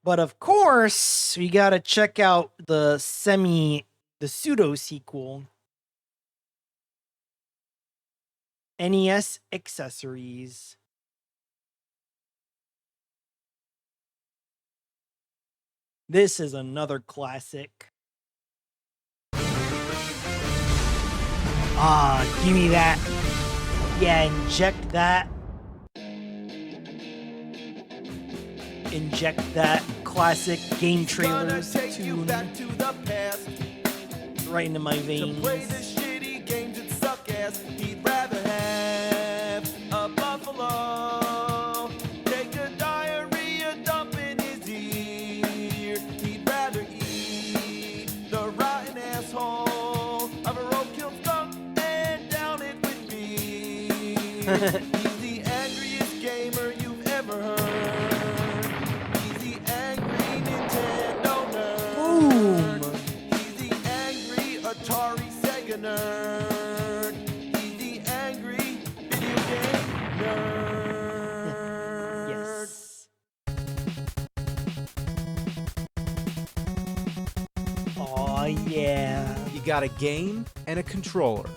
But of course, we gotta check out the pseudo sequel. NES accessories. This is another classic. Ah, give me that. Yeah, inject that. Inject that classic game trailers tune right into my veins. He'd rather have a buffalo take a diarrhea dump in his ear. He'd rather eat the rotten asshole of a roadkill skunk and down it with beer. He's the angriest gamer you've ever heard. He's the angry Nintendo nerd. Boom. He's the angry Atari Sega nerd. Yes. Oh yeah. You got a game and a controller.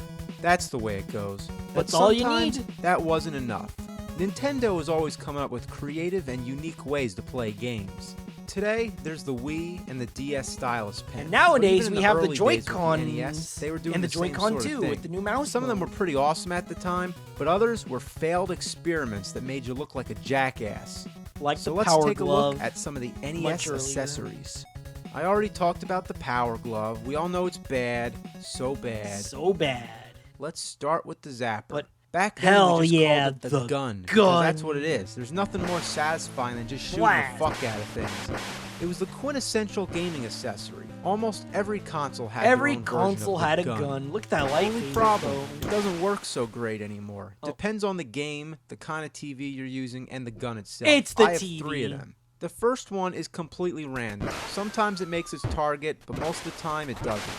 That's the way it goes. But That's all you sometimes need. that wasn't enough. Nintendo is always coming up with creative and unique ways to play games. Today, there's the Wii and the DS stylus pen. And nowadays But even we in have the early days with Joy-Con NES, they were doing and the same Joy-Con sort of too thing. with the new mouse. Some of them were pretty awesome at the time, but others were failed experiments that made you look like a jackass. like So the let's Power take a Glove. look at some of the much NES earlier. accessories. I already talked about the Power Glove. We all know it's bad, so bad. So bad. Let's start with the Zapper. But back then hell we just yeah, called it the the gun. gun. Because that's what it is. There's nothing more satisfying than just shooting Blast. the fuck out of things. It was the quintessential gaming accessory. Almost every console had Every their own version of console the had a gun. gun. Look at that light. Only fade, problem, though. it doesn't work so great anymore. Oh. Depends on the game, the kind of TV you're using, and the gun itself. It's the I have TV. 3 of them. The first one is completely random. Sometimes it makes its target, but most of the time it doesn't.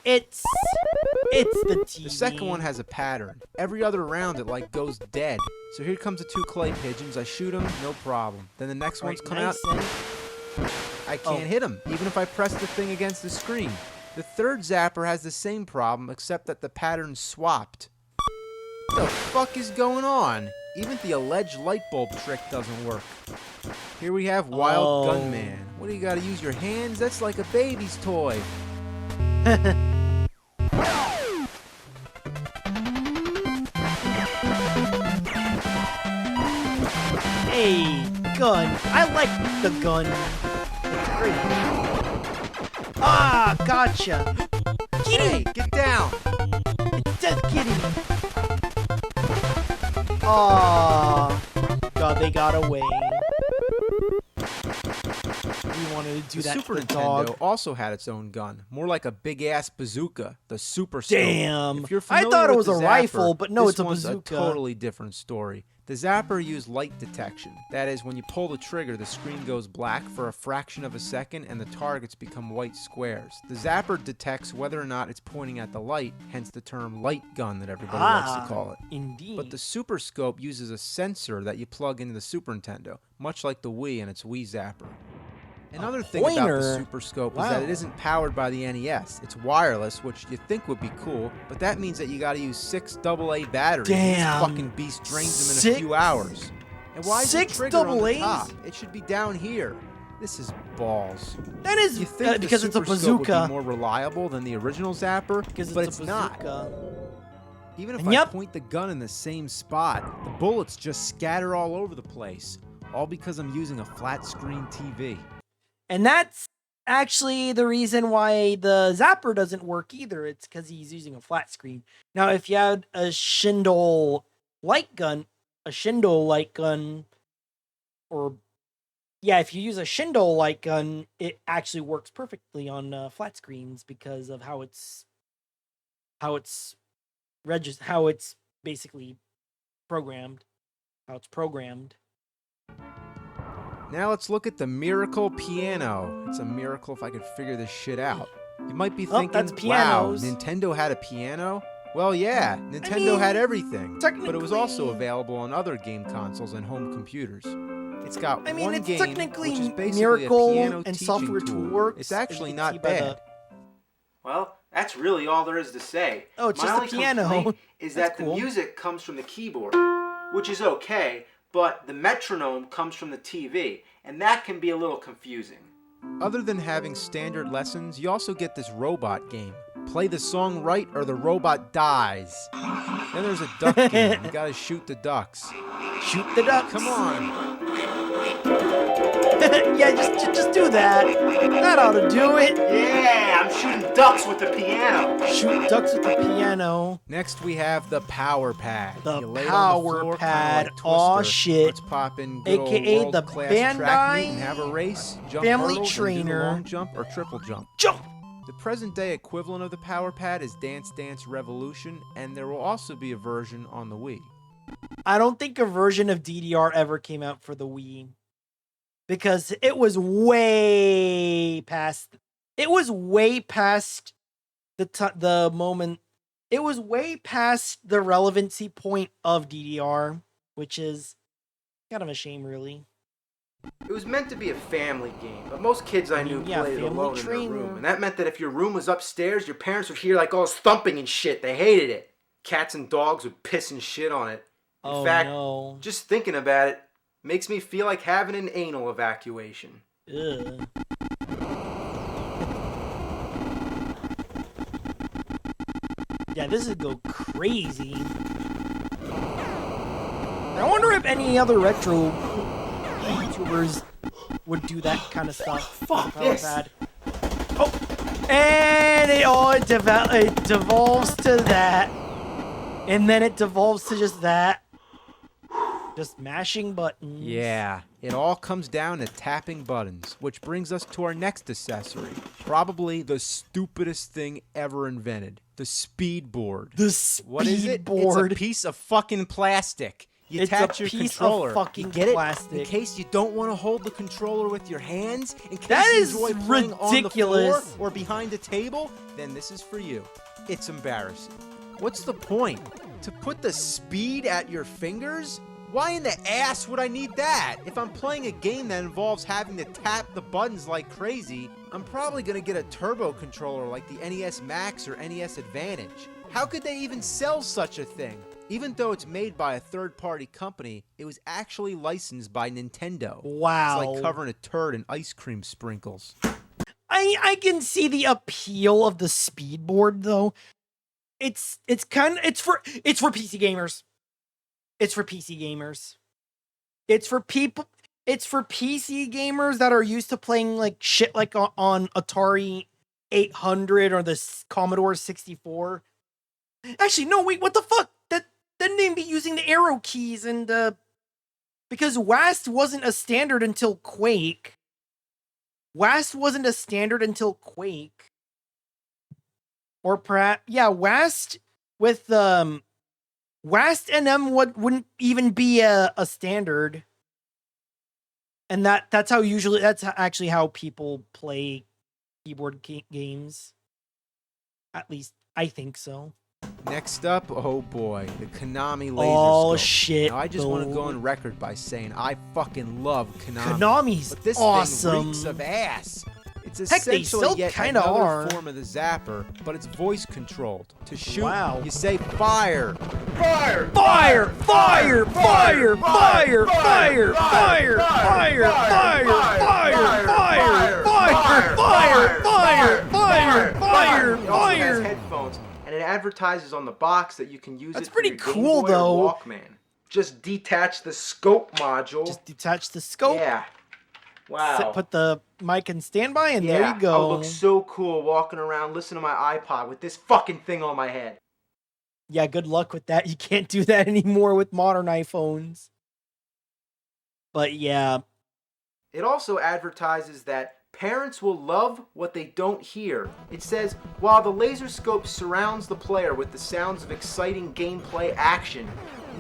It's the TV. The second one has a pattern. Every other round it like goes dead. So here comes the 2 clay pigeons. I shoot them, no problem. Then the next one's come out. I can't hit him, even if I press the thing against the screen. The third Zapper has the same problem, except that the pattern's swapped. What the fuck is going on? Even the alleged light bulb trick doesn't work. Here we have Wild Gunman. What do you gotta use your hands? That's like a baby's toy. Hey, gun. I like the gun. It's great. Ah, gotcha. Hey, get down! Death Kitty. Aw. God, they got away. We wanted to do The that Super to the Nintendo dog. also had its own gun, more like a big-ass bazooka, the Super Scope. Damn. If you're I familiar thought it with was the a Zapper, rifle, but no, this it's a one's bazooka. a totally different story. The Zapper used light detection. That is, when you pull the trigger, the screen goes black for a fraction of a second and the targets become white squares. The Zapper detects whether or not it's pointing at the light, hence the term light gun that everybody likes to call it. Indeed. But the Super Scope uses a sensor that you plug into the Super Nintendo, much like the Wii and its Wii Zapper. Another thing about the pointer? Super Scope is Wow. that it isn't powered by the NES. It's wireless, which you think would be cool, but that means that you gotta use 6 AA batteries. Damn. This fucking beast drains them in Six- a few hours. And why is the 6 trigger on the AAs? top? It should be down here. This is balls. that is You think because the it's a Super Scope would bazooka. be more reliable than the original Zapper, Because but it's it's a not. bazooka. Even if And I yep. point the gun in the same spot, the bullets just scatter all over the place. All because I'm using a flat screen TV. And that's actually the reason why the Zapper doesn't work either. It's because he's using a flat screen. Now, if you had a Schindel light gun, or yeah, if you use a Schindel light gun, it actually works perfectly on flat screens because of how it's basically programmed. How it's programmed. Now let's look at the Miracle Piano. It's a miracle if I could figure this shit out. You might be thinking, that's wow, pianos. Nintendo had a piano? Well, yeah, Nintendo mean, had everything. But it was also technically- available on other game consoles and home computers. It's got I mean, one it's game, technically which is basically Miracle a piano and teaching software tool. tool works. It's actually as you can see not by the- bad. Well, that's really all there is to say. Oh, it's My just a only piano. complaint is That's that cool. the music comes from the keyboard, which is okay, but the metronome comes from the TV, and that can be a little confusing. Other than having standard lessons, you also get this robot game. Play the song right or the robot dies. Then there's a duck game. You gotta shoot the ducks. Shoot the ducks. Come on. Yeah, just do that. That ought to do it. Yeah, I'm shooting ducks with the piano. Shoot ducks with the piano. Next we have the power pad. The You lay it on power floor, pad. kinda like Aw, Twister. shit. Let's pop in good AKA old the world-class track meet and have a Bandai race. Jump Family hurdles and do the Trainer. long jump or triple jump. Jump. The present day equivalent of the power pad is Dance Dance Revolution, and there will also be a version on the Wii. I don't think a version of DDR ever came out for the Wii. Because it was way past. It was way past the moment. It was way past the relevancy point of DDR, which is kind of a shame, really. It was meant to be a family game, but most kids I knew yeah, played it Family alone in their Trainer. room. And that meant that if your room was upstairs, your parents would hear like all this thumping and shit. They hated it. Cats and dogs would piss and shit on it. In fact, no. just thinking about it makes me feel like having an anal evacuation. Ugh. Yeah, this would go crazy. I wonder if any other retro YouTubers would do that kind of stuff. Fuck Power this. pad. Oh, and it devolves to that, and then it devolves to just that. Just mashing buttons. Yeah, it all comes down to tapping buttons, which brings us to our next accessory. Probably the stupidest thing ever invented. The speed board. The speed What is it? board. It's a piece of fucking plastic. You It's attach a your piece of controller. fucking You get it? plastic. In case you don't want to hold the controller with your hands, in case That you is enjoy playing ridiculous. on the floor or behind a table, then this is for you. It's embarrassing. What's the point? To put the speed at your fingers? Why in the ass would I need that? If I'm playing a game that involves having to tap the buttons like crazy, I'm probably gonna get a turbo controller like the NES Max or NES Advantage. How could they even sell such a thing? Even though it's made by a third-party company, it was actually licensed by Nintendo. Wow. It's like covering a turd in ice cream sprinkles. I can see the appeal of the speed board though. It's for PC gamers. It's for PC gamers. It's for PC gamers that are used to playing like shit like on Atari 800 or the Commodore 64. Actually, no, wait, what the fuck? Then they'd be using the arrow keys and because WASD wasn't a standard until Quake. WASD wasn't a standard until Quake. Or perhaps, yeah, WASD with WASD NM wouldn't even be a standard. And that's actually how people play keyboard games. At least I think so. Next up, oh boy, the Konami laser Oh scope. shit. Now, I just want to go on record by saying I fucking love Konami. Konami's But this awesome. thing reeks of ass. It's Heck, they essentially still yet kinda another are. form of the zapper, but it's voice controlled. To shoot, Wow. you say fire. Fire! Fire! Fire! Fire! Fire! Fire! Fire! Fire! Fire! Fire! Fire! Fire! Fire! Fire! It also has Fire! headphones, and it advertises on the box that you can use That's it pretty for your cool, Game Boy though. or Walkman. Just detach the scope module. Just detach the scope. Yeah. Wow. Put the mic in standby, and Yeah, there you go. I would look so cool walking around listening to my iPod with this fucking thing on my head. Yeah, good luck with that. You can't do that anymore with modern iPhones. But yeah. It also advertises that parents will love what they don't hear. It says, while the laser scope surrounds the player with the sounds of exciting gameplay action,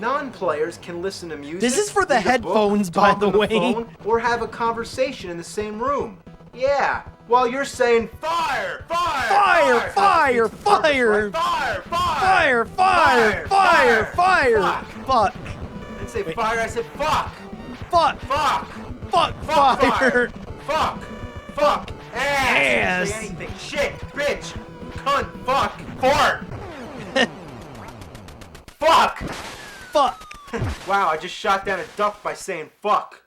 non-players can listen to music. This is for the read a headphones, book, by talk the on the way. phone, or have a conversation in the same room. Yeah, while you're saying fire, fire, Fire! Fire! It's purpose, Fire! right? Fire! Fire! Fire! Fire! Fire! Fuck. Fuck. I didn't say Wait. fire, I said fuck. Fuck! Fuck! Fuck! Fuck Fire! Fuck! Fuck! Ass! Say anything. Shit! Bitch! Cunt! Fuck! Fart! Fuck! Fuck! Wow, I just shot down a duck by saying fuck.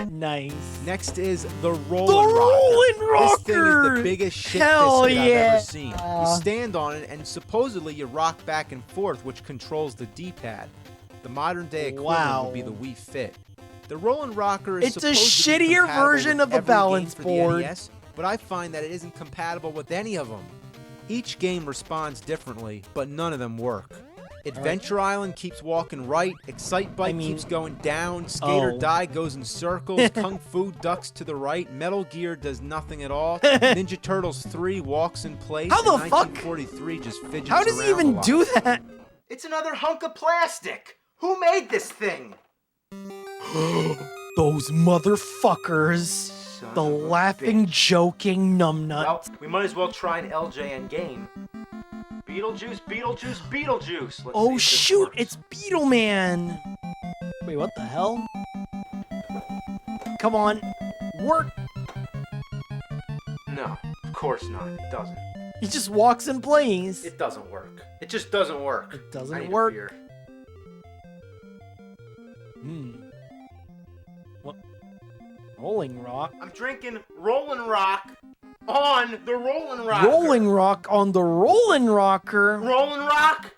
Nice. Next is the The Rollin' Rocker. Rollin' Rocker! This thing is the biggest shit Hell biscuit I've yeah. ever seen. You stand on it and supposedly you rock back and forth, which controls the D-pad. The modern day equivalent would be the Wii Fit. The Rollin' Rocker is It's a supposed to be shittier compatible version with of the every balance game for board. The NES, but I find that it isn't compatible with any of them. Each game responds differently, but none of them work. Adventure Island keeps walking right, Excite Bike keeps going down, Skate or Die goes in circles, Kung Fu ducks to the right, Metal Gear does nothing at all, Ninja Turtles 3 walks in place, How the and fuck? 1943 just fidgets How does he around a even lot. do that? It's another hunk of plastic! Who made this thing? Those motherfuckers. Son The of a laughing, bitch. joking numbnuts. Well, we might as well try an LJN game. Beetlejuice, Beetlejuice, Beetlejuice! Let's see Oh if this shoot, works. it's Beetleman. Wait, what the hell? Come on, work. No, of course not. It doesn't. He just walks and plays. It doesn't work. It just doesn't work. It doesn't I need a work. beer. What? Rolling Rock. I'm drinking Rollin' Rock on the Rollin' Rocker. Rolling Rock on the Rolling Rocker. Rollin' Rock.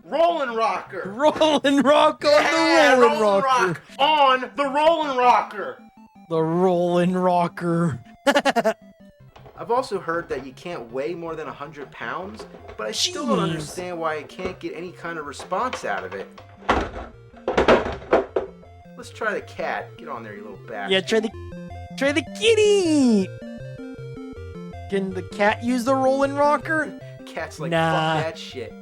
Rollin' Rocker. Rolling Rock on Yeah, the Rolling Rollin' Rocker. Rock on the Rollin' Rocker. The Rolling Rocker. I've also heard that you can't weigh more than 100 pounds, but I still don't Jeez. understand why I can't get any kind of response out of it. Let's try the cat. Get on there, you little bastard. Yeah, try the kitty. Can the cat use the Rolling Rocker? Cat's like, Nah. fuck that shit.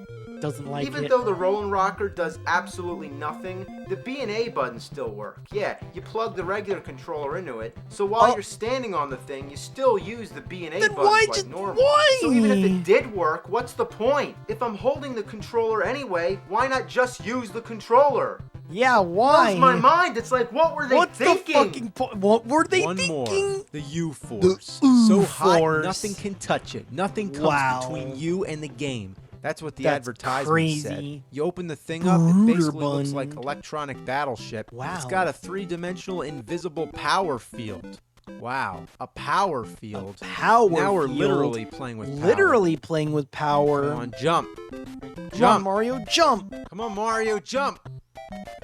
Doesn't like Even it. though the Rollin' Rocker does absolutely nothing, the B and A buttons still work. Yeah, you plug the regular controller into it, so while you're standing on the thing, you still use the B and A Then buttons why like just- normal. why? So even if it did work, what's the point? If I'm holding the controller anyway, why not just use the controller? Yeah, why? Blows my mind. It's like, what were they What's thinking? the fucking point? What were they One more. thinking? The U-Force. The So U-Force. hot, nothing can touch it. Nothing comes Wow. between you and the game. That's what the That's advertisement crazy. said. You open the thing up, it basically looks Brooderbund. like electronic battleship. Wow. It's got a three-dimensional invisible power field. Wow, a power field. Power Now we're field. literally playing with power. Literally playing with power. Come on, jump. Come on, Jump. Mario, jump! Come on, Mario, jump.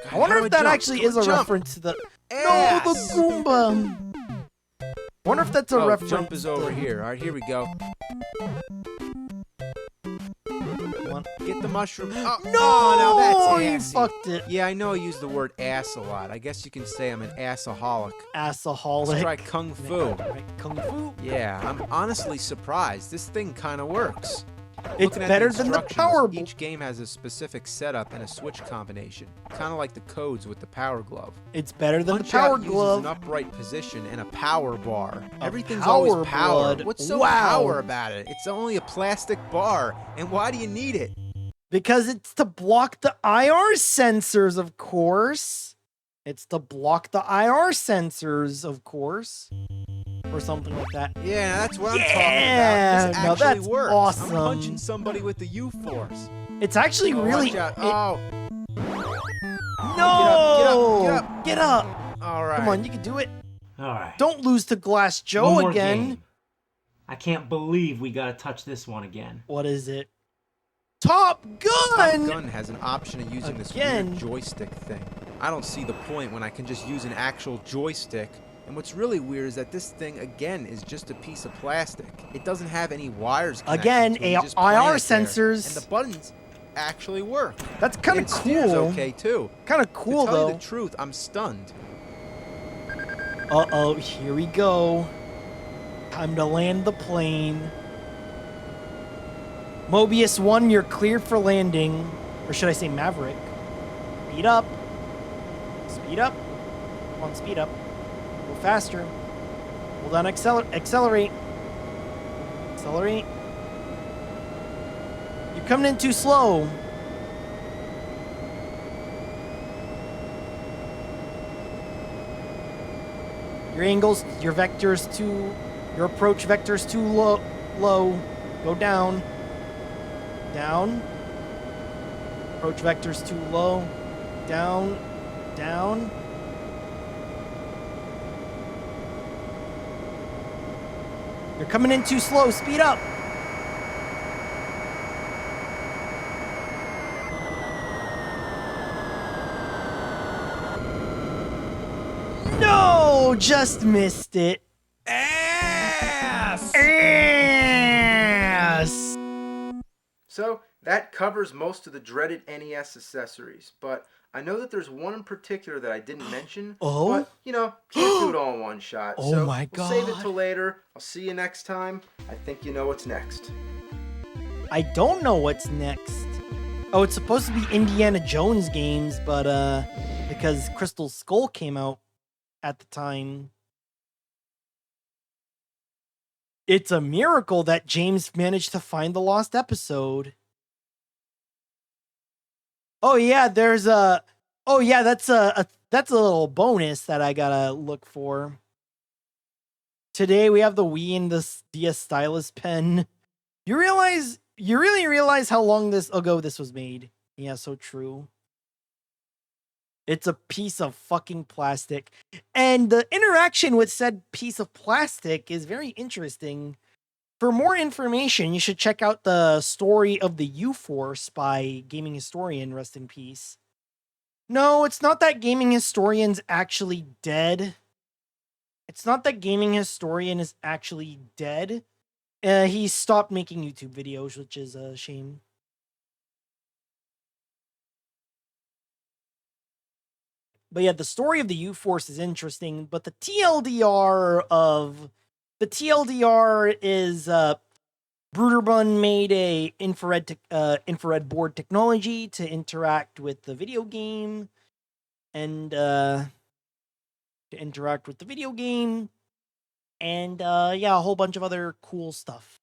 God, I wonder how if do that jump? actually Come is on, a jump. reference to the. Ass. No, the Goomba. I wonder if that's a Oh, reference. jump is over to... here. All right, here we go. Come on. Get the mushroom. Oh, No, no, that's you assy. fucked it. Yeah, I know I use the word ass a lot. I guess you can say I'm an assaholic. Assaholic. Let's try Kung Fu. Right, Kung Fu. Yeah, I'm honestly surprised. This thing kind of works. It's Looking at better than the instructions, Power Ball. Each game has a specific setup and a switch combination, kind of like the codes with the Power Glove. It's better than the Punch-Out Power uses Glove. an upright position and a power bar. A Everything's power always power. blood. What's so Wow. power about it? It's only a plastic bar, and why do you need it? Because it's to block the IR sensors, of course. It's to block the IR sensors, of course. Or something like that. Yeah, that's what I'm Yeah, talking about. This now actually that's works. awesome. I'm punching somebody with the U-Force. It's actually Oh, really. watch out. it- Oh, no! get up. Get up! all right. Come on, you can do it. All right. Don't lose to Glass One Joe more again. game. I can't believe we gotta touch this one again. What is it? Top Top Gun! Gun has an option of using this Again. weird joystick thing. I don't see the point when I can just use an actual joystick. And what's really weird is that this thing, again, is just a piece of plastic. It doesn't have any wires connected Again, to it. You just IR plant it there, sensors. And the buttons actually work. That's kind of And it steers cool. okay, too. Kind of cool, to tell though. you the truth, I'm stunned. Uh-oh, here we go. Time to land the plane. Mobius 1, you're cleared for landing. Or should I say Maverick? Speed up. Speed up. Come on, speed up. Go faster. Hold on, accelerate. Accelerate. You're coming in too slow. Your angles, your vectors too, your approach vectors too low. Go down. Down. Approach vectors too low. Down. Down. You're coming in too slow. Speed up. No, just missed it. Ass! Ass. So that covers most of the dreaded NES accessories, but I know that there's one in particular that I didn't mention. Oh? But, you know, can't do it all in one shot. Oh so my we'll save it God. till later. I'll see you next time. I think you know what's next. I don't know what's next. Oh, it's supposed to be Indiana Jones games, but because Crystal Skull came out at the time. It's a miracle that James managed to find the lost episode. Oh yeah, there's a. Oh yeah, that's a that's a little bonus that I gotta look for. Today we have the Wii and the DS stylus pen. You really realize how long ago this was made? Yeah, so true. It's a piece of fucking plastic. And the interaction with said piece of plastic is very interesting. For more information, you should check out the story of the U-Force by gaming historian, rest in peace. No, it's not that gaming historian's actually dead. It's not that gaming historian is actually dead. He stopped making YouTube videos, which is a shame. But yeah, the story of the U-Force is interesting, but the TLDR is Bruderbun made a infrared board technology to interact with the video game and yeah, a whole bunch of other cool stuff.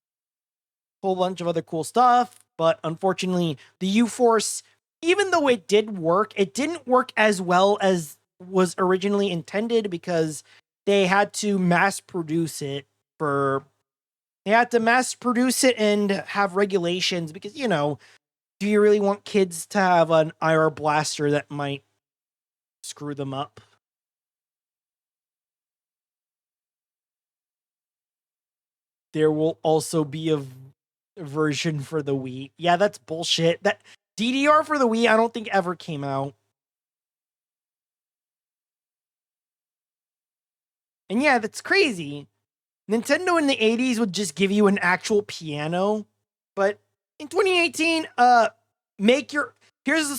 But unfortunately, the U-Force, even though it did work, it didn't work as well as was originally intended because they had to mass produce it and have regulations because, you know, do you really want kids to have an IR blaster that might screw them up? There will also be a version for the Wii. Yeah, that's bullshit. That DDR for the Wii, I don't think ever came out. And yeah, that's crazy. Nintendo in the 80s would just give you an actual piano, but in 2018,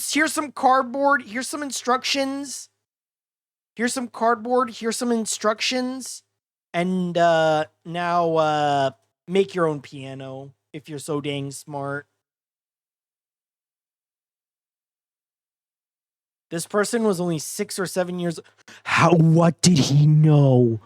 here's some cardboard, here's some instructions. Here's some cardboard, here's some instructions, and now make your own piano if you're so dang smart. This person was only 6 or 7 years. What did he know?